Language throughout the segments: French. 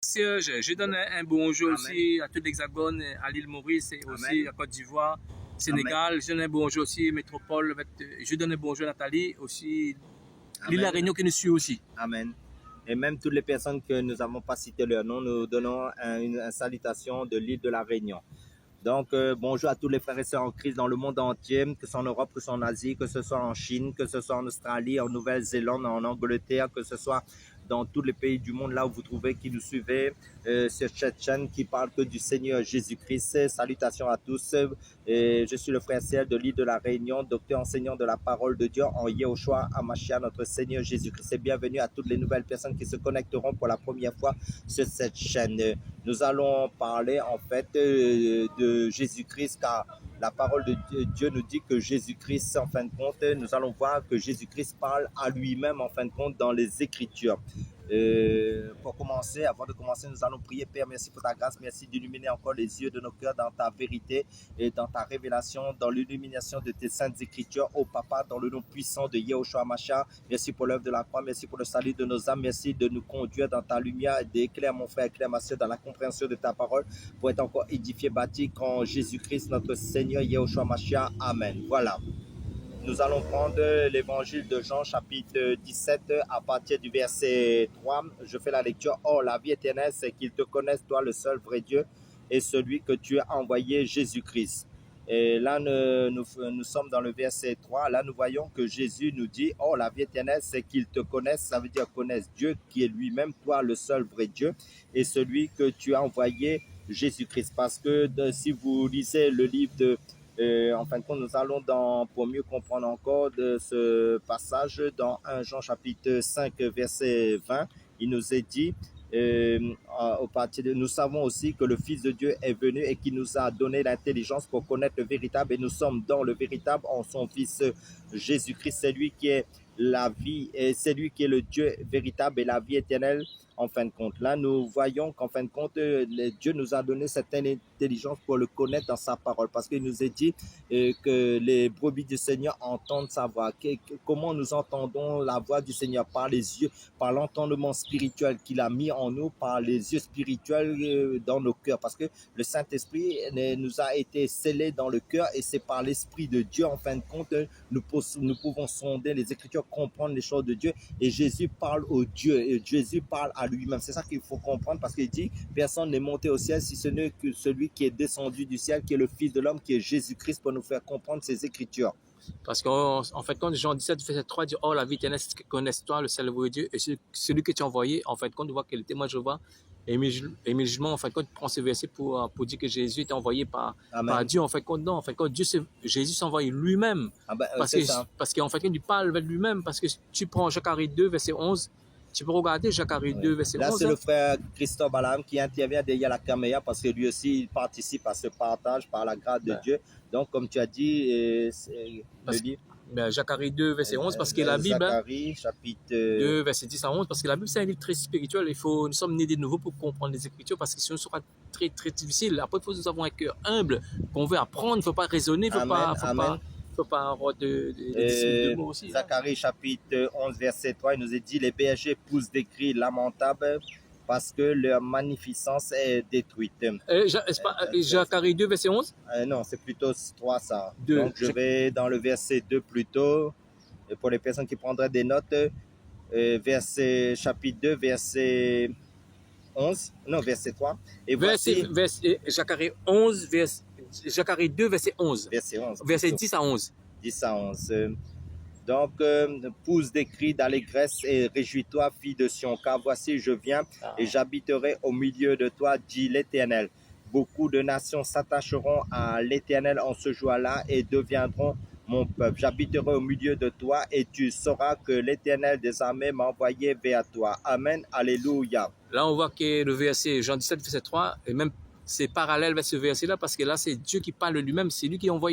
Je donne un bonjour Amen. aussi à tout l'Hexagone, à l'île Maurice et aussi Amen. à Côte d'Ivoire, Sénégal. Je donne un bonjour aussi à Métropole. Je donne un bonjour à Nathalie, aussi l'île La Réunion qui nous suit aussi. Amen. Et même toutes les personnes que nous n'avons pas cité leur nom, nous donnons une salutation de l'île de la Réunion. Donc, bonjour à tous les frères et sœurs en Christ dans le monde entier, que ce soit en Europe, que ce soit en Asie, que ce soit en Chine, que ce soit en Australie, en Nouvelle-Zélande, en Angleterre, que ce soit dans tous les pays du monde, là où vous trouvez, qui nous suivez sur cette chaîne qui parle que du Seigneur Jésus-Christ. Salutations à tous. Je suis le frère Ciel de l'île de la Réunion, docteur enseignant de la parole de Dieu en Yehoshua Hamashiach, notre Seigneur Jésus-Christ. Et bienvenue à toutes les nouvelles personnes qui se connecteront pour la première fois sur cette chaîne. Nous allons parler en fait de Jésus-Christ, car la parole de Dieu nous dit que Jésus-Christ, en fin de compte, nous allons voir que Jésus-Christ parle à lui-même, en fin de compte, dans les Écritures. Pour commencer, avant de commencer, nous allons prier. Père, merci pour ta grâce, merci d'illuminer encore les yeux de nos cœurs dans ta vérité et dans ta révélation, dans l'illumination de tes saintes Écritures. Oh Papa, dans le nom puissant de Yehoshua Hamashiach, merci pour l'œuvre de la croix, merci pour le salut de nos âmes, merci de nous conduire dans ta lumière et d'éclairer mon frère, éclaire ma soeur dans la compréhension de ta parole pour être encore édifié, bâti qu'en Jésus-Christ, notre Seigneur Yehoshua Hamashiach. Amen. Voilà. Nous allons prendre l'évangile de Jean, chapitre 17, à partir du verset 3. Je fais la lecture. Or, la vie éternelle, c'est qu'ils te connaissent, toi, le seul vrai Dieu, et celui que tu as envoyé, Jésus-Christ. Et là, nous sommes dans le verset 3. Là, nous voyons que Jésus nous dit, oh, la vie éternelle, c'est qu'ils te connaissent. Ça veut dire connaissent Dieu, qui est lui-même, toi, le seul vrai Dieu, et celui que tu as envoyé, Jésus-Christ. Parce que si vous lisez le livre de en fin de compte, nous allons pour mieux comprendre encore de ce passage dans 1 Jean chapitre 5 verset 20, il nous est dit, nous savons aussi que le Fils de Dieu est venu et qui nous a donné l'intelligence pour connaître le véritable, et nous sommes dans le véritable en son Fils Jésus-Christ. C'est lui qui est la vie, et c'est lui qui est le Dieu véritable et la vie éternelle. En fin de compte, là, nous voyons qu'en fin de compte, Dieu nous a donné cette intelligence pour le connaître dans sa parole, parce qu'il nous a dit que les brebis du Seigneur entendent sa voix. Comment nous entendons la voix du Seigneur? Par les yeux, par l'entendement spirituel qu'il a mis en nous, par les yeux spirituels dans nos cœurs, parce que le Saint-Esprit nous a été scellé dans le cœur, et c'est par l'Esprit de Dieu, en fin de compte, nous pouvons sonder les Écritures, comprendre les choses de Dieu, et Jésus parle au Dieu, et Jésus parle à lui-même. C'est ça qu'il faut comprendre, parce qu'il dit personne n'est monté au ciel si ce n'est que celui qui est descendu du ciel, qui est le Fils de l'homme, qui est Jésus-Christ, pour nous faire comprendre ces Écritures. Parce qu'en fait, quand Jean 17, verset 3 dit, oh, la vie éternelle, c'est que connaisse-toi, le seul vrai Dieu, et celui que tu as envoyé, en fait, quand on voit que le témoin de Jéhovah, Émile Jugement, en fait, quand tu prends ce verset pour dire que Jésus est envoyé par Dieu, en fait, non, en fait, quand Jésus s'envoie lui-même, parce qu'en fait, quand il parle avec lui-même, parce que tu prends Zacharie 2, verset 11, tu peux regarder Zacharie 2, verset 11. Là, c'est le frère Christophe Balaam qui intervient derrière la caméra, parce que lui aussi, il participe à ce partage par la grâce de Dieu. Donc, comme tu as dit, Zacharie 2, verset 11, parce que la Bible, Zacharie, chapitre 2, verset 10 à 11, parce que la Bible, c'est un livre très spirituel. Nous sommes nés de nouveau pour comprendre les Écritures, parce que sinon, ce sera très, très difficile. Après, il faut que nous avons un cœur humble, qu'on veut apprendre, il ne faut pas raisonner, il ne faut pas avoir de mots aussi. Zacharie, chapitre 11, verset 3, il nous est dit, les bergers poussent des cris lamentables, parce que leur magnificence est détruite. Zacharie 2, verset 11 non, c'est plutôt 3, ça. 2. Donc, je vais dans le verset 2 plutôt. Et pour les personnes qui prendraient des notes, chapitre 2, verset 11. Non, verset 3. Et Zacharie 2, verset 11. Verset 10 à 11. 10 à 11. Donc, pousse des cris d'allégresse et réjouis-toi, fille de Sion, car voici, je viens et j'habiterai au milieu de toi, dit l'Éternel. Beaucoup de nations s'attacheront à l'Éternel en ce jour-là et deviendront mon peuple. J'habiterai au milieu de toi et tu sauras que l'Éternel des armées m'a envoyé vers toi. Amen. Alléluia. Là, on voit que le verset Jean 17, verset 3, et même c'est parallèle avec ce verset-là, parce que là, c'est Dieu qui parle lui-même. C'est lui qui envoie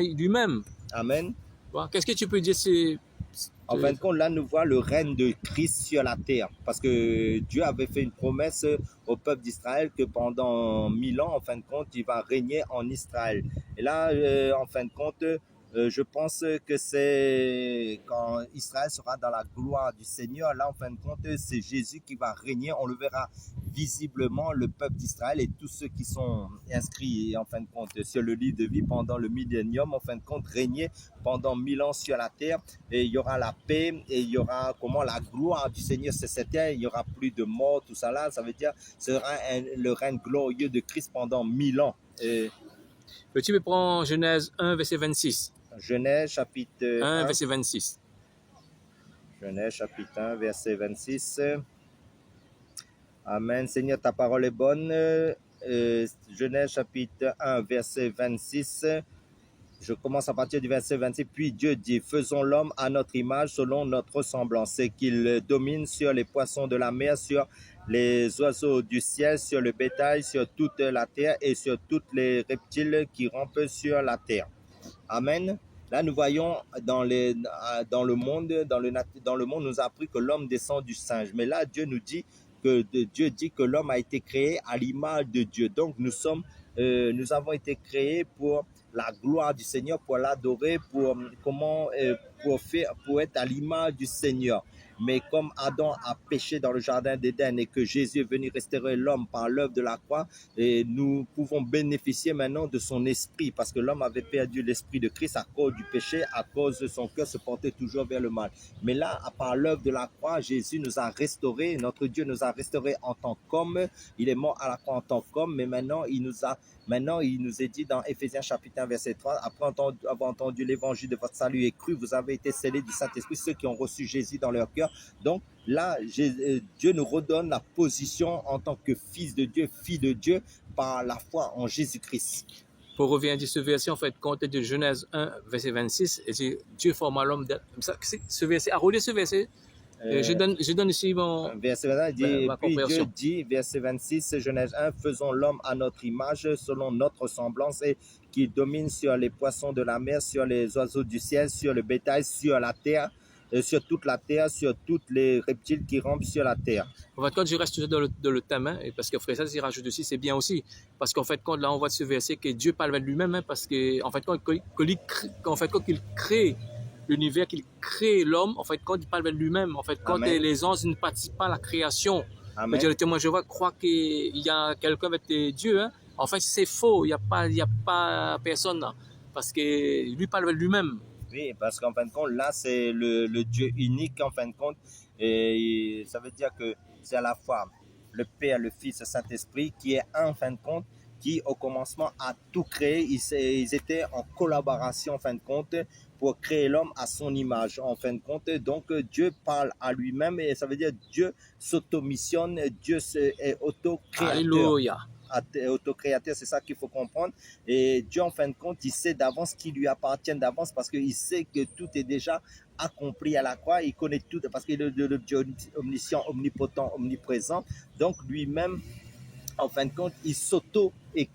lui-même. Amen. Qu'est-ce que tu peux dire? En fin de compte, là, nous voyons le règne de Christ sur la terre. Parce que Dieu avait fait une promesse au peuple d'Israël que pendant 1000 ans, en fin de compte, il va régner en Israël. Et là, en fin de compte, Je pense que c'est quand Israël sera dans la gloire du Seigneur. Là, en fin de compte, c'est Jésus qui va régner. On le verra visiblement, le peuple d'Israël et tous ceux qui sont inscrits, en fin de compte, sur le livre de vie pendant le millénium, en fin de compte, régner pendant 1000 ans sur la terre. Et il y aura la paix et il y aura comment la gloire du Seigneur sur cette terre. Il n'y aura plus de mort, tout ça là. Ça veut dire ce sera le règne glorieux de Christ pendant 1000 ans. Peux-tu me prendre Genèse 1, verset 26? Genèse chapitre 1, 1, verset 26. Genèse chapitre 1, verset 26. Amen. Seigneur, ta parole est bonne. Genèse chapitre 1, verset 26. Je commence à partir du verset 26. Puis Dieu dit, faisons l'homme à notre image, selon notre ressemblance, et qu'il domine sur les poissons de la mer, sur les oiseaux du ciel, sur le bétail, sur toute la terre et sur tous les reptiles qui rampent sur la terre. Amen. Là, nous voyons dans le monde, nous a appris que l'homme descend du singe. Mais là, Dieu dit que l'homme a été créé à l'image de Dieu. Donc, nous avons été créés pour la gloire du Seigneur, pour l'adorer, pour être à l'image du Seigneur. Mais comme Adam a péché dans le jardin d'Éden et que Jésus est venu restaurer l'homme par l'œuvre de la croix, et nous pouvons bénéficier maintenant de son esprit, parce que l'homme avait perdu l'esprit de Christ à cause du péché, à cause de son cœur se portait toujours vers le mal. Mais là, par l'œuvre de la croix, Jésus nous a restaurés, notre Dieu nous a restaurés en tant qu'homme. Il est mort à la croix en tant qu'homme, mais maintenant il nous est dit dans Éphésiens chapitre 1 verset 3, après avoir entendu l'évangile de votre salut et cru, vous avez été scellés du Saint-Esprit, ceux qui ont reçu Jésus dans leur cœur. Donc là, Dieu nous redonne la position en tant que fils de Dieu, fille de Dieu, par la foi en Jésus-Christ. Pour revenir à ce verset, en fait, compte de Genèse 1, verset 26, et c'est Dieu forma l'homme. Ce verset, à relire ce verset, je donne ici mon. Verset 21 dit, ma puis Dieu compréhension. dit, verset 26, Genèse 1, faisons l'homme à notre image, selon notre ressemblance, et qui domine sur les poissons de la mer, sur les oiseaux du ciel, sur le bétail, sur la terre, sur toute la terre, sur tous les reptiles qui rampent sur la terre. En fait, quand je reste toujours dans le thème, et parce que Frère Sal, il rajoute aussi, c'est bien aussi. Parce qu'en fait, quand là, on voit ce verset que Dieu parle de lui-même, parce que, en fait, quand il crée l'univers, qu'il crée l'homme, en fait, quand il parle de lui-même, en fait, quand Amen. les anges ne participent pas à la création, Amen. dire, le témoin Jéhovah croit qu'il y a quelqu'un avec Dieu, hein. En fait, c'est faux, il n'y a pas personne là, parce que lui parle de lui-même. Oui, parce qu'en fin de compte, là, c'est le Dieu unique, en fin de compte. Et ça veut dire que c'est à la fois le Père, le Fils, le Saint-Esprit qui est un, en fin de compte, qui au commencement a tout créé. Ils étaient en collaboration, en fin de compte, pour créer l'homme à son image, en fin de compte. Donc, Dieu parle à lui-même et ça veut dire Dieu s'automissionne, Dieu est autocréateur. Alléluia. Autocréateur, c'est ça qu'il faut comprendre. Et Dieu, en fin de compte, il sait d'avance ce qui lui appartient d'avance parce qu'il sait que tout est déjà accompli à la croix. Il connaît tout parce qu'il est le Dieu omniscient, omnipotent, omniprésent. Donc, lui-même, en fin de compte, il s'auto-crée.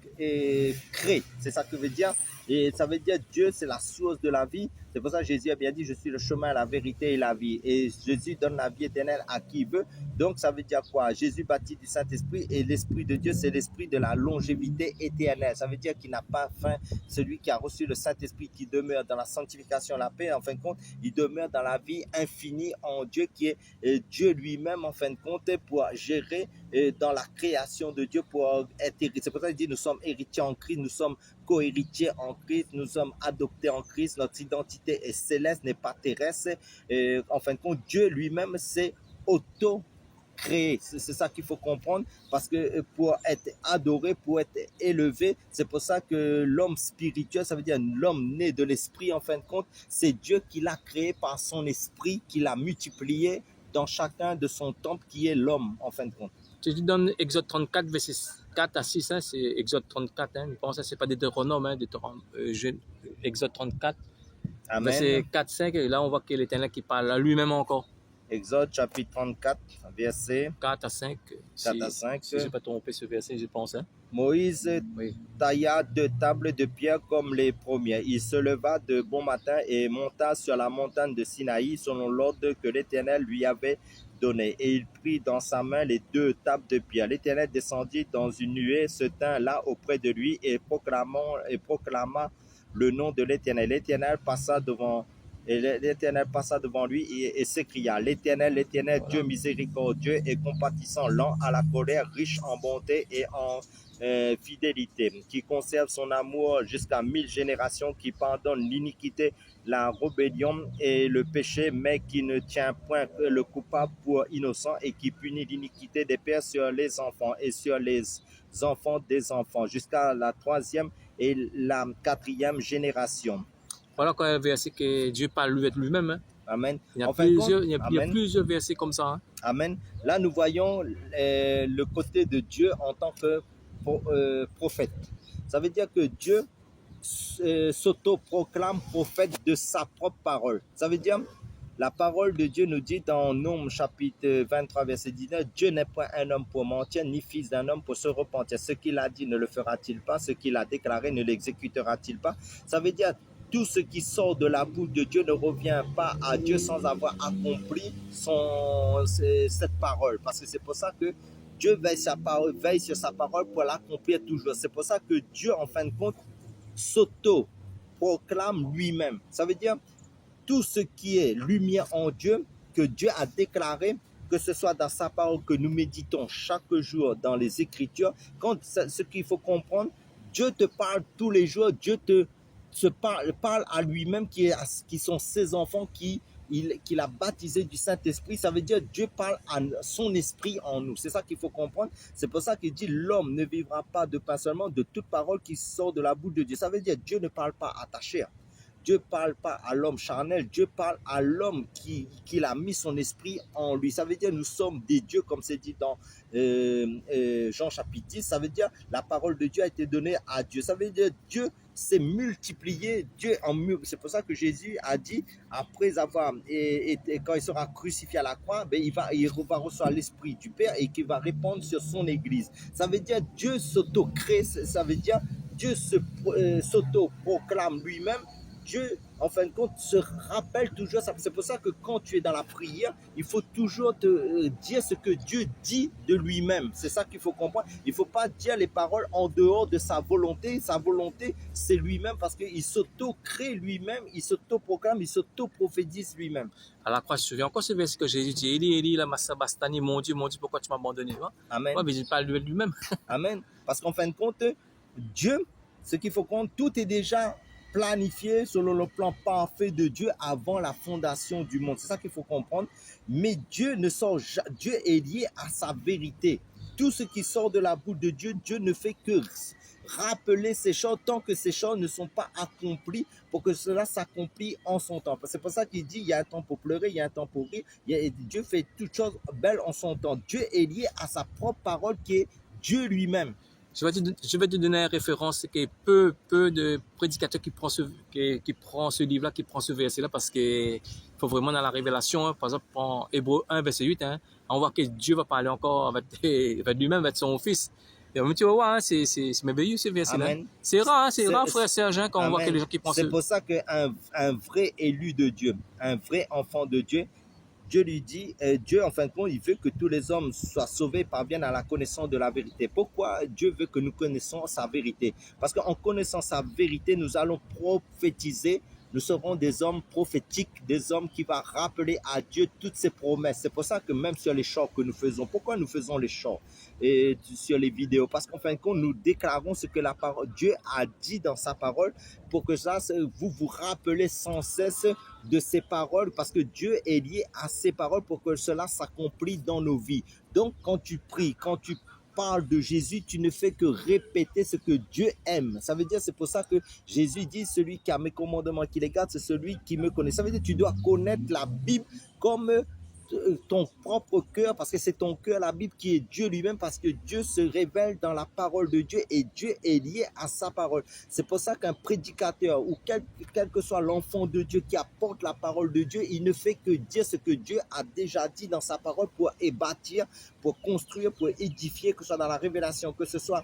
C'est ça que veut dire. Et ça veut dire Dieu, c'est la source de la vie. C'est pour ça que Jésus a bien dit, je suis le chemin, la vérité et la vie. Et Jésus donne la vie éternelle à qui il veut. Donc, ça veut dire quoi? Jésus baptise du Saint-Esprit et l'Esprit de Dieu, c'est l'Esprit de la longévité éternelle. Ça veut dire qu'il n'a pas faim. Celui qui a reçu le Saint-Esprit, qui demeure dans la sanctification, la paix, en fin de compte, il demeure dans la vie infinie en Dieu, qui est Dieu lui-même, en fin de compte, pour gérer dans la création de Dieu, pour être héritier. C'est pour ça qu'il dit, nous sommes héritiers en Christ, nous sommes co-héritiers en Christ, nous sommes adoptés en Christ, notre identité est céleste, n'est pas terrestre. En fin de compte, Dieu lui-même s'est auto-créé. C'est ça qu'il faut comprendre, parce que pour être adoré, pour être élevé, c'est pour ça que l'homme spirituel, ça veut dire l'homme né de l'esprit, en fin de compte, c'est Dieu qui l'a créé par son esprit, qui l'a multiplié dans chacun de son temple, qui est l'homme, en fin de compte. Tu donnes Exode 34, verset 4 à 6, hein, c'est Exode 34, hein, je pense que ce n'est pas Deutéronome, hein, Exode 34, Amen. verset 4, 5, et là on voit que l'Éternel qui parle à lui-même encore. Exode chapitre 34, verset 4 à 5. 4 à 5. Si je n'ai pas trompé ce verset, je pense. Hein. Moïse Oui. tailla 2 tables de pierre comme les premières. Il se leva de bon matin et monta sur la montagne de Sinaï selon l'ordre que l'Éternel lui avait donné. Et il prit dans sa main les 2 tables de pierre. L'Éternel descendit dans une nuée, se tint là auprès de lui et proclama le nom de l'Éternel. L'Éternel passa devant et l'Éternel passa devant lui et s'écria, l'Éternel, Dieu miséricordieux et compatissant, lent à la colère, riche en bonté et en fidélité, qui conserve son amour jusqu'à 1000 générations, qui pardonne l'iniquité, la rébellion et le péché, mais qui ne tient point le coupable pour innocent et qui punit l'iniquité des pères sur les enfants et sur les enfants des enfants, jusqu'à la 3e et la 4e génération. Voilà quand un verset que Dieu parle avec lui-même. Hein. Amen. Il y a, En fin de compte, il y a plusieurs versets comme ça. Hein. Amen. Là, nous voyons le côté de Dieu en tant que prophète. Ça veut dire que Dieu s'auto-proclame prophète de sa propre parole. Ça veut dire, la parole de Dieu nous dit dans Nombre chapitre 23, verset 19, Dieu n'est point un homme pour mentir, ni fils d'un homme pour se repentir. Ce qu'il a dit ne le fera-t-il pas? Ce qu'il a déclaré ne l'exécutera-t-il pas? Ça veut dire, tout ce qui sort de la bouche de Dieu ne revient pas à Dieu sans avoir accompli cette parole. Parce que c'est pour ça que Dieu veille sur sa parole pour l'accomplir toujours. C'est pour ça que Dieu, en fin de compte, s'auto-proclame lui-même. Ça veut dire, tout ce qui est lumière en Dieu, que Dieu a déclaré, que ce soit dans sa parole que nous méditons chaque jour dans les Écritures, ce qu'il faut comprendre, Dieu te parle tous les jours, Dieu parle à lui-même qui sont ses enfants, qu'il a baptisé du Saint-Esprit. Ça veut dire Dieu parle à son esprit en nous. C'est ça qu'il faut comprendre. C'est pour ça qu'il dit l'homme ne vivra pas de pain seulement, de toute parole qui sort de la bouche de Dieu. Ça veut dire Dieu ne parle pas à ta chair. Dieu ne parle pas à l'homme charnel, Dieu parle à l'homme qu'il a mis son esprit en lui. Ça veut dire nous sommes des dieux, comme c'est dit dans Jean chapitre 10. Ça veut dire la parole de Dieu a été donnée à Dieu. Ça veut dire Dieu s'est multiplié. C'est pour ça que Jésus a dit, après avoir, quand il sera crucifié à la croix, ben, il va recevoir l'esprit du Père et qu'il va répandre sur son église. Ça veut dire Dieu s'auto-crée, ça veut dire Dieu s'auto-proclame lui-même. Dieu, en fin de compte, se rappelle toujours. C'est pour ça que quand tu es dans la prière, il faut toujours te dire ce que Dieu dit de lui-même. C'est ça qu'il faut comprendre. Il ne faut pas dire les paroles en dehors de sa volonté. Sa volonté, c'est lui-même parce qu'il s'auto-crée lui-même, il s'auto-proclame, il s'auto-prophétise lui-même. À la croix, je me souviens encore ce verset que Jésus dit, Élie, Élie, lama sabachthani, mon Dieu, pourquoi tu m'as abandonné? Hein? Amen. Ouais, mais il parle de lui-même. Amen. Parce qu'en fin de compte, Dieu, ce qu'il faut comprendre, tout est déjà planifié selon le plan parfait de Dieu avant la fondation du monde. C'est ça qu'il faut comprendre. Mais Dieu est lié à sa vérité. Tout ce qui sort de la bouche de Dieu, Dieu ne fait que rappeler ces choses tant que ces choses ne sont pas accomplies pour que cela s'accomplit en son temps. C'est pour ça qu'il dit il y a un temps pour pleurer, il y a un temps pour rire. Dieu fait toutes choses belles en son temps. Dieu est lié à sa propre parole qui est Dieu lui-même. Je vais te donner une référence, c'est que peu de prédicateurs qui prend ce livre-là, qui prend ce verset-là, parce qu'il faut vraiment dans la révélation, hein, par exemple, en Hébreux 1, verset 8, hein, on voit que Dieu va parler encore avec lui-même, avec son fils. Et tu vas voir, hein, c'est merveilleux ce verset-là. C'est rare, frère Serge, hein, quand on voit que les gens qui prennent C'est pour ça qu'un vrai élu de Dieu, un vrai enfant de Dieu, Dieu lui dit, Dieu en fin de compte, il veut que tous les hommes soient sauvés, parviennent à la connaissance de la vérité. Pourquoi Dieu veut que nous connaissions sa vérité? Parce qu'en connaissant sa vérité, nous allons prophétiser, nous serons des hommes prophétiques, des hommes qui vont rappeler à Dieu toutes ses promesses. C'est pour ça que même sur les chants que nous faisons, pourquoi nous faisons les chants et sur les vidéos? Parce qu'en fin de compte, nous déclarons ce que Dieu a dit dans sa parole pour que ça, vous vous rappelez sans cesse de ses paroles, parce que Dieu est lié à ses paroles pour que cela s'accomplisse dans nos vies. Donc, quand tu pries, quand tu parles de Jésus, tu ne fais que répéter ce que Dieu aime. Ça veut dire, c'est pour ça que Jésus dit, celui qui a mes commandements, qui les garde, c'est celui qui me connaît. Ça veut dire, tu dois connaître la Bible comme ton propre cœur, parce que c'est ton cœur, la Bible, qui est Dieu lui-même, parce que Dieu se révèle dans la parole de Dieu et Dieu est lié à sa parole. C'est pour ça qu'un prédicateur ou quel que soit l'enfant de Dieu qui apporte la parole de Dieu, il ne fait que dire ce que Dieu a déjà dit dans sa parole pour bâtir, pour construire, pour édifier, que ce soit dans la révélation, que ce soit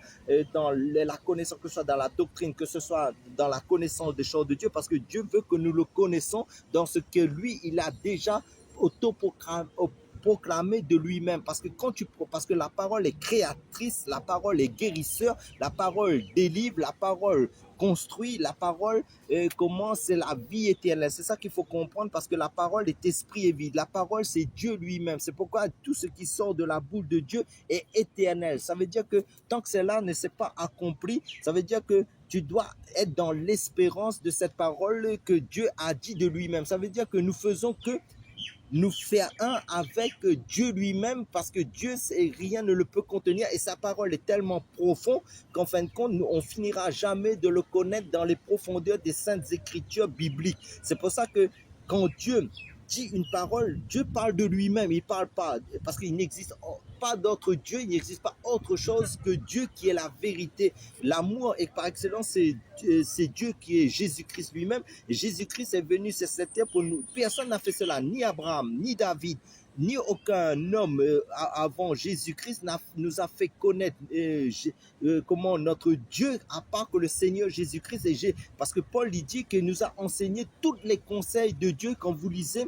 dans la connaissance, que ce soit dans la doctrine, que ce soit dans la connaissance des choses de Dieu, parce que Dieu veut que nous le connaissons dans ce que lui, il a déjà proclamer de lui-même. Parce que la parole est créatrice, la parole est guérisseur, la parole délivre, la parole construit, la parole, comment c'est la vie éternelle. C'est ça qu'il faut comprendre parce que la parole est esprit et vie. La parole, c'est Dieu lui-même. C'est pourquoi tout ce qui sort de la bouche de Dieu est éternel. Ça veut dire que tant que cela ne s'est pas accompli, ça veut dire que tu dois être dans l'espérance de cette parole que Dieu a dit de lui-même. Ça veut dire que nous faisons que nous faire un avec Dieu lui-même parce que Dieu, rien ne le peut contenir et sa parole est tellement profonde qu'en fin de compte, on finira jamais de le connaître dans les profondeurs des saintes écritures bibliques. C'est pour ça que quand Dieu dit une parole, Dieu parle de lui-même, il parle pas, parce qu'il n'existe pas d'autre Dieu, il n'existe pas autre chose que Dieu qui est la vérité. L'amour, et par excellence, c'est Dieu qui est Jésus-Christ lui-même. Et Jésus-Christ est venu sur cette terre pour nous. Personne n'a fait cela, ni Abraham, ni David, ni aucun homme avant Jésus-Christ nous a fait connaître comment notre Dieu, à part que le Seigneur Jésus-Christ. Parce que Paul dit qu'il nous a enseigné tous les conseils de Dieu quand vous lisez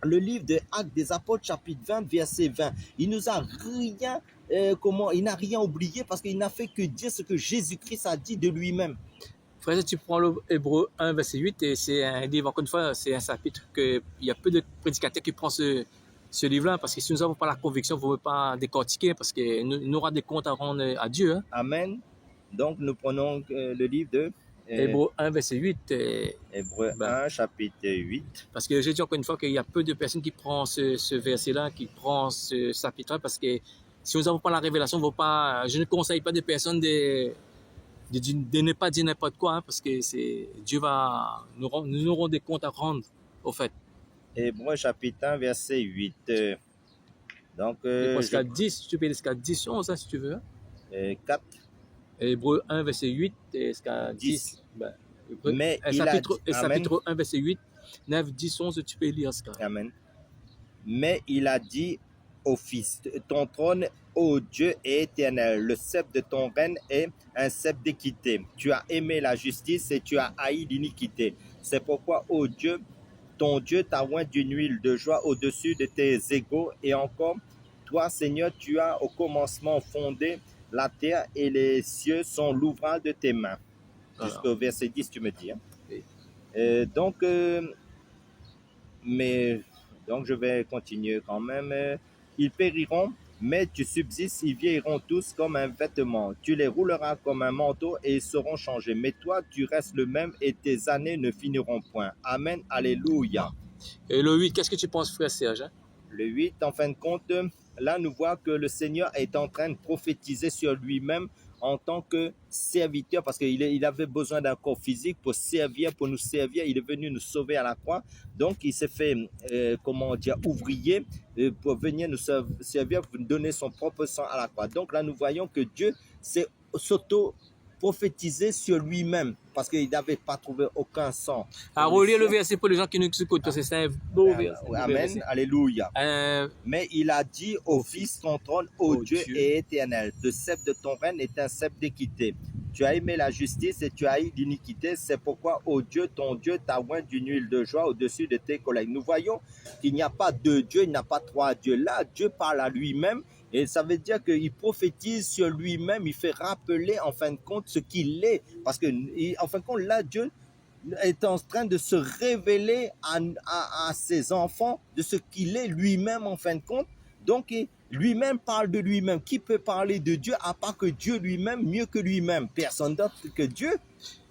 le livre de Actes des Apôtres, chapitre 20, verset 20. Il nous a rien, il n'a rien oublié parce qu'il n'a fait que dire ce que Jésus-Christ a dit de lui-même. Frère, tu prends l'Hébreu 1, verset 8, et c'est un livre, encore une fois, c'est un chapitre qu'il y a peu de prédicateurs qui prennent ce livre-là, parce que si nous n'avons pas la conviction, vous ne pouvez pas décortiquer, parce qu'il nous aura des comptes à rendre à Dieu. Hein. Amen. Donc, nous prenons le livre de Hébreu 1, verset 8. Hébreu 1, chapitre 8. Parce que j'ai dit encore une fois qu'il y a peu de personnes qui prennent ce verset-là, qui prennent ce chapitre-là, parce que si nous n'avons pas la révélation, je ne conseille pas de personnes de ne pas dire n'importe quoi, hein, parce que nous aurons des comptes à rendre, au fait. Hébreu chapitre 1, verset 8. Donc, jusqu'à 10, tu peux aller jusqu'à 10, 11, hein, si tu veux. 4. Hébreu 1, verset 8, et jusqu'à 10. Mais chapitre 1, verset 8, 9, 10, 11, tu peux lire ça. Amen. Mais il a dit au Fils, ton trône, ô Dieu, est éternel. Le sceptre de ton règne est un sceptre d'équité. Tu as aimé la justice et tu as haï l'iniquité. C'est pourquoi, ô Dieu, ton Dieu t'a oint d'une huile de joie au-dessus de tes égaux. Et encore, toi, Seigneur, tu as au commencement fondé la terre et les cieux sont l'ouvrage de tes mains. Jusqu'au verset 10, tu me dis. Hein? Oui. Donc, je vais continuer quand même. Ils périront, mais tu subsistes, ils vieilliront tous comme un vêtement. Tu les rouleras comme un manteau et ils seront changés. Mais toi, tu restes le même et tes années ne finiront point. Amen, alléluia. Et le 8, qu'est-ce que tu penses, frère Serge? Hein? Le 8, en fin de compte, là, nous voit que le Seigneur est en train de prophétiser sur lui-même en tant que serviteur, parce qu'il avait besoin d'un corps physique pour nous servir. Il est venu nous sauver à la croix. Donc, il s'est fait, ouvrier pour venir nous servir, pour nous donner son propre sang à la croix. Donc là, nous voyons que Dieu s'est prophétisé sur lui-même parce qu'il n'avait pas trouvé aucun sang. À relire le verset pour les gens qui nous écoutent, c'est un beau verset. Amen, alléluia. Mais il a dit au Fils, ton trône, ô Dieu, est éternel. Le sceptre de ton règne est un sceptre d'équité. Tu as aimé la justice et tu as haï l'iniquité. C'est pourquoi, ô Dieu, ton Dieu t'a oint d'une huile de joie au-dessus de tes collègues. Nous voyons qu'il n'y a pas deux dieux, il n'y a pas trois dieux. Là, Dieu parle à lui-même. Et ça veut dire qu'il prophétise sur lui-même, il fait rappeler en fin de compte ce qu'il est. Parce que, en fin de compte, là, Dieu est en train de se révéler à ses enfants de ce qu'il est lui-même en fin de compte. Donc, lui-même parle de lui-même. Qui peut parler de Dieu à part que Dieu lui-même, mieux que lui-même? Personne d'autre que Dieu.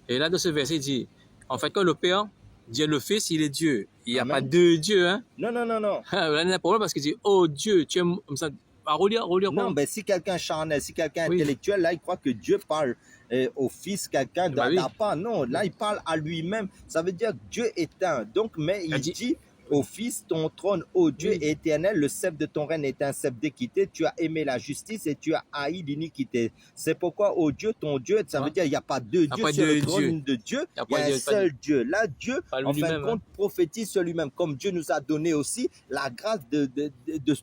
Et là, dans ce verset, il dit, en fait, quand le Père, Dieu le Fils, il est Dieu. Il n'y a pas deux dieux. Hein? Non. Là, il y a un problème parce qu'il dit, oh Dieu, tu es comme ça. À relire non, mais si quelqu'un charnel, si quelqu'un intellectuel, là, il croit que Dieu parle au Fils, quelqu'un n'a pas. Non, là, il parle à lui-même. Ça veut dire que Dieu est un. Donc, mais il dit au Fils, ton trône, ô Dieu, est éternel. Le sceptre de ton règne est un sceptre d'équité. Tu as aimé la justice et tu as haï l'iniquité. C'est pourquoi, ô Dieu, ton Dieu, ça veut dire qu'il n'y a pas deux dieux sur le trône de Dieu. Il y a un seul Dieu. Là, Dieu, en fin de compte, prophétise sur lui-même. Comme Dieu nous a donné aussi la grâce de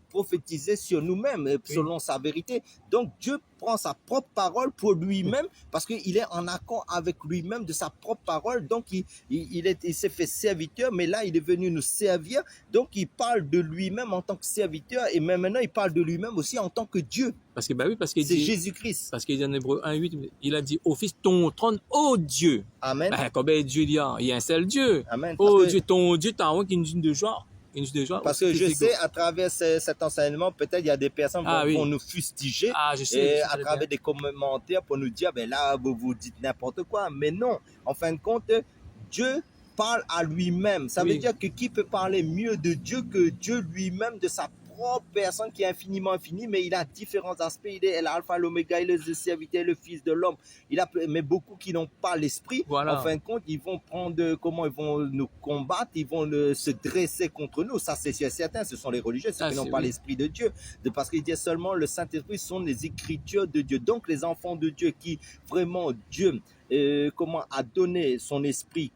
prophétiser sur nous-mêmes, selon sa vérité. Donc, Dieu prend sa propre parole pour lui-même parce qu'il est en accord avec lui-même de sa propre parole. Donc, il s'est fait serviteur, mais là, il est venu nous servir servir. Donc, il parle de lui-même en tant que serviteur et même maintenant, il parle de lui-même aussi en tant que Dieu. Parce que, bah oui, parce qu'il C'est dit, Jésus-Christ. parce qu'il dit en Hébreu 1:8, il a dit, ô Fils, ton trône, ô Dieu. Amen. Ben, combien de Dieu il y a un seul Dieu. Amen. Oh Dieu, ton Dieu, t'as une usine de joie. Une usine de joie. Parce que je sais, à travers cet enseignement, peut-être il y a des personnes qui vont nous fustiger et à travers des commentaires pour nous dire, ben là, vous dites n'importe quoi. Mais non, en fin de compte, Dieu parle à lui-même. Ça veut dire que qui peut parler mieux de Dieu que Dieu lui-même, de sa propre personne qui est infiniment infini, mais il a différents aspects. Il est l'alpha, l'oméga, il est le serviteur, le fils de l'homme. Mais beaucoup qui n'ont pas l'esprit, en fin de compte, ils vont prendre comment ils vont nous combattre, ils vont se dresser contre nous. Ça, c'est certain. Ce sont les religieux, ceux qui n'ont pas l'esprit de Dieu. Parce qu'il dit seulement le Saint-Esprit sont les écritures de Dieu. Donc, les enfants de Dieu qui vraiment Dieu a donné son esprit,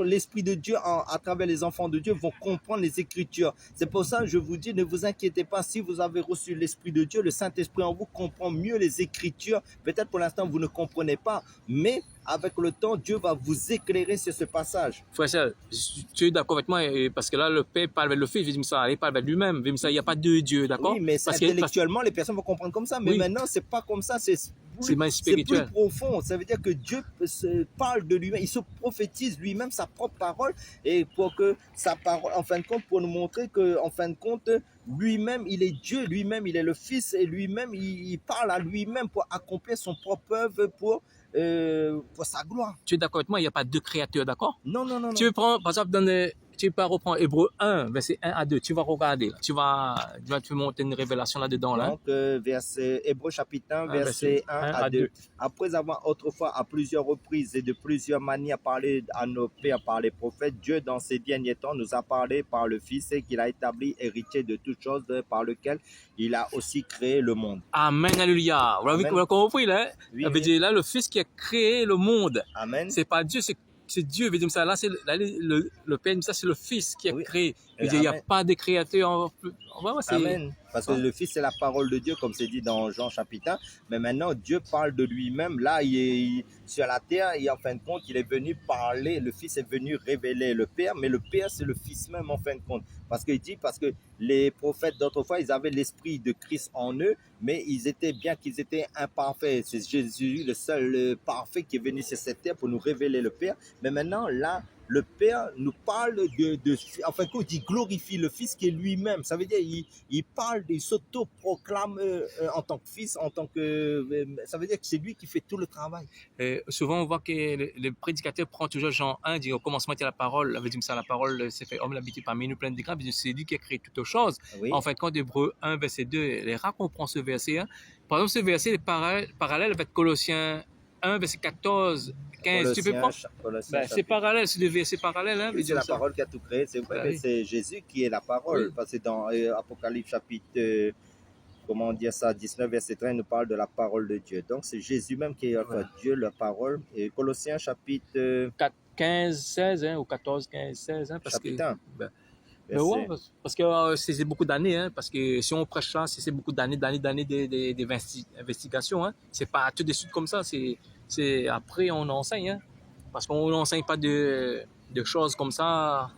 l'esprit de Dieu à travers les enfants de Dieu vont comprendre les Écritures. C'est pour ça que je vous dis, ne vous inquiétez pas, si vous avez reçu l'esprit de Dieu, le Saint-Esprit en vous comprend mieux les Écritures. Peut-être pour l'instant vous ne comprenez pas, mais avec le temps, Dieu va vous éclairer sur ce passage. Frère, tu es d'accord avec moi, parce que là, le Père parle avec le Fils, il parle avec lui-même, il n'y a pas deux dieux, d'accord? Oui, mais intellectuellement, les personnes vont comprendre comme ça, mais maintenant, c'est pas comme ça, c'est plus profond. Ça veut dire que Dieu parle de lui-même, il se prophétise lui-même sa propre parole, et pour que sa parole, en fin de compte, pour nous montrer que, en fin de compte, lui-même, il est Dieu, lui-même, il est le Fils, et lui-même, il parle à lui-même pour accomplir son propre œuvre, pour sa gloire. Tu es d'accord avec moi, il n'y a pas deux créateurs, d'accord? Non. Tu prends, par exemple, tu vas reprendre Hébreu 1, verset 1 à 2, tu vas regarder, là. Tu vas te monter une révélation là-dedans. Là. Donc, Hébreu chapitre 1, verset 1 à 2. Après avoir autrefois à plusieurs reprises et de plusieurs manières parlé à nos pères par les prophètes, Dieu dans ces derniers temps nous a parlé par le Fils et qu'il a établi héritier de toutes choses par lequel il a aussi créé le monde. Amen, alléluia. Vous l'avez compris là? Oui, là, le Fils qui a créé le monde. Amen. C'est pas Dieu, c'est Dieu. Là, c'est le Père, ça c'est le Fils qui a créé. Il n'y a pas de créateur. Amen. Parce que le Fils, c'est la parole de Dieu, comme c'est dit dans Jean chapitre 1. Mais maintenant, Dieu parle de lui-même. Là, il est sur la terre et en fin de compte, il est venu parler. Le Fils est venu révéler le Père, mais le Père, c'est le Fils même en fin de compte. Parce que les prophètes d'autrefois, ils avaient l'esprit de Christ en eux, mais bien qu'ils étaient imparfaits. C'est Jésus, le seul parfait qui est venu sur cette terre pour nous révéler le Père. Mais maintenant, là, le Père nous parle en fin de compte, il glorifie le Fils qui est lui-même. Ça veut dire, il parle, il s'auto-proclame en tant que Fils, ça veut dire que c'est lui qui fait tout le travail. Et souvent, on voit que le prédicateur prend toujours Jean 1, dit au commencement, il y a la parole. Avait dit ça, la parole s'est fait homme, l'habité parmi nous, plein de grâce. C'est lui qui a créé toutes choses. Oui. En fin de compte, Hébreu 1, verset 2, les rares qu'on prend ce verset. Hein. Par exemple, ce verset est parallèle avec Colossiens 1, verset 14. 15, tu peux prendre? C'est parallèle, c'est des versets parallèles. Hein, c'est la parole qui a tout créé. C'est Jésus qui est la parole. Oui. Parce que dans Apocalypse chapitre 19, verset 3, il nous parle de la parole de Dieu. Donc c'est Jésus même qui est Dieu, la parole. Et Colossiens chapitre 15, 16, hein, ou 14, 15, 16. Hein, parce chapitre 1. Parce que c'est beaucoup d'années, hein, parce que si on prêche ça, c'est beaucoup d'années d'investigation. Hein. C'est pas tout de suite comme ça. C'est après on enseigne, hein, parce qu'on n'enseigne pas de choses comme ça,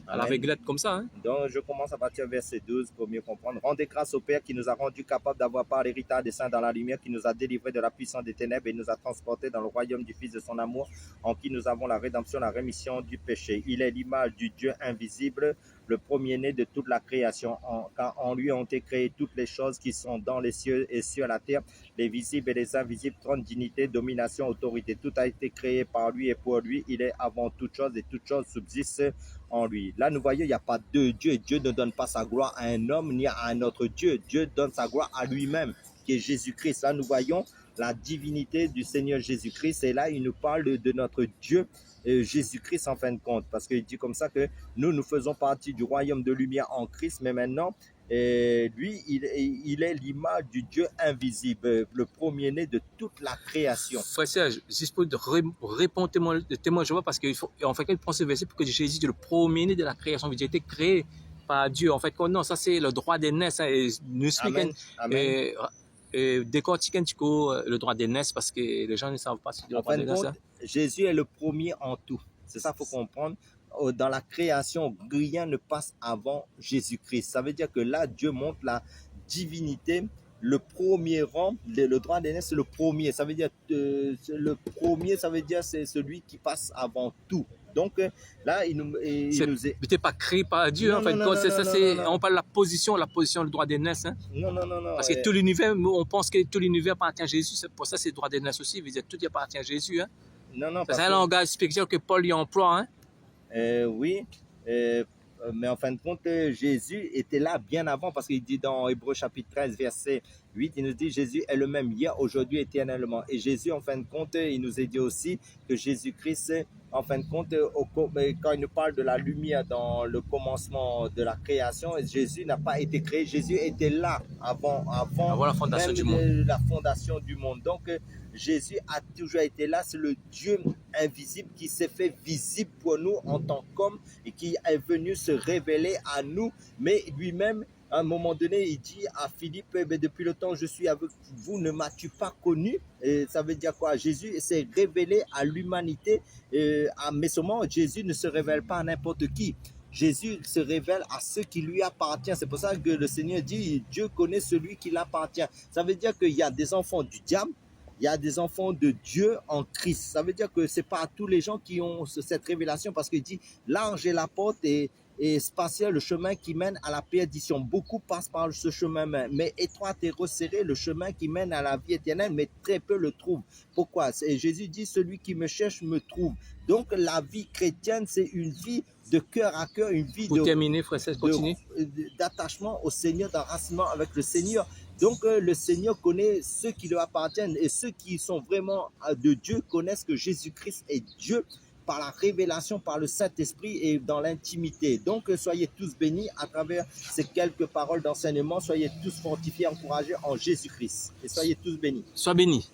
à la réglette comme ça. Hein. Donc je commence à partir du verset 12 pour mieux comprendre. Rendez grâce au Père qui nous a rendus capables d'avoir part l'héritage des saints dans la lumière, qui nous a délivrés de la puissance des ténèbres et nous a transportés dans le royaume du Fils de son amour, en qui nous avons la rédemption, la rémission du péché. Il est l'image du Dieu invisible, le premier-né de toute la création, car en lui ont été créées toutes les choses qui sont dans les cieux et sur la terre, les visibles et les invisibles, trône, dignité, domination, autorité. Tout a été créé par lui et pour lui. Il est avant toute chose et toute chose subsiste en lui. Là, nous voyons, il n'y a pas deux dieux. Dieu ne donne pas sa gloire à un homme ni à un autre Dieu. Dieu donne sa gloire à lui-même, qui est Jésus-Christ. Là, nous voyons la divinité du Seigneur Jésus-Christ. Et là, il nous parle de notre Dieu, Jésus-Christ en fin de compte, parce qu'il dit comme ça que nous faisons partie du royaume de lumière en Christ, mais maintenant lui il est l'image du Dieu invisible, le premier-né de toute la création. Frère Serge, juste pour répondre témoin, je vois, parce qu'il faut en fait qu'il prend ce verset pour que Jésus est le premier-né de la création, il a été créé par Dieu. En fait, non, ça c'est le droit d'aînesse. Nous expliquons. Décortiquer un petit coup le droit d'aînesse, parce que les gens ne savent pas si le droit d'aînesse. Jésus est le premier en tout. C'est ça qu'il faut comprendre. dans la création, rien ne passe avant Jésus-Christ. Ça veut dire que là, Dieu montre la divinité, le premier rang, le droit d'aînesse, c'est le premier. Ça veut dire le premier, ça veut dire c'est celui qui passe avant tout. Donc là, il nous n'était pas créé par Dieu, non, en fait. non, non, non, non, non. On parle de la position du droit d'aînesse. Hein? Non, non, non, non. Parce que tout l'univers, on pense que tout l'univers appartient à Jésus. Pour ça, c'est le droit d'aînesse aussi. Vous dites, tout appartient à Jésus. Hein? Non, non. C'est un langage spirituel que Paul y emploie. Hein? Oui. Mais en fin de compte, Jésus était là bien avant, parce qu'il dit dans Hébreux chapitre 13, verset 8, il nous dit Jésus est le même hier, aujourd'hui, éternellement. Et Jésus, en fin de compte, il nous a dit aussi que Jésus-Christ, en fin de compte, quand il nous parle de la lumière dans le commencement de la création, Jésus n'a pas été créé, Jésus était là avant la fondation du monde. La fondation du monde. Donc, Jésus a toujours été là, c'est le Dieu invisible qui s'est fait visible pour nous en tant qu'homme et qui est venu se révéler à nous, mais lui-même, à un moment donné, il dit à Philippe, depuis le temps où je suis avec vous, ne m'as-tu pas connu? Et ça veut dire quoi? Jésus s'est révélé à l'humanité, mais seulement Jésus ne se révèle pas à n'importe qui. Jésus se révèle à ceux qui lui appartiennent. C'est pour ça que le Seigneur dit, Dieu connaît celui qui l'appartient. Ça veut dire qu'il y a des enfants du diable, il y a des enfants de Dieu en Christ. Ça veut dire que ce n'est pas à tous les gens qui ont cette révélation, parce qu'il dit, large est la porte et spacieux le chemin qui mène à la perdition. Beaucoup passent par ce chemin, mais étroit et resserré le chemin qui mène à la vie éternelle, mais très peu le trouvent. Pourquoi? Et Jésus dit, celui qui me cherche me trouve. Donc la vie chrétienne, c'est une vie de cœur à cœur, une vie d'attachement au Seigneur, d'enracinement avec le Seigneur. Donc le Seigneur connaît ceux qui lui appartiennent, et ceux qui sont vraiment de Dieu connaissent que Jésus-Christ est Dieu par la révélation, par le Saint-Esprit et dans l'intimité. Donc soyez tous bénis à travers ces quelques paroles d'enseignement. Soyez tous fortifiés, encouragés en Jésus-Christ. Et soyez tous bénis. Sois béni.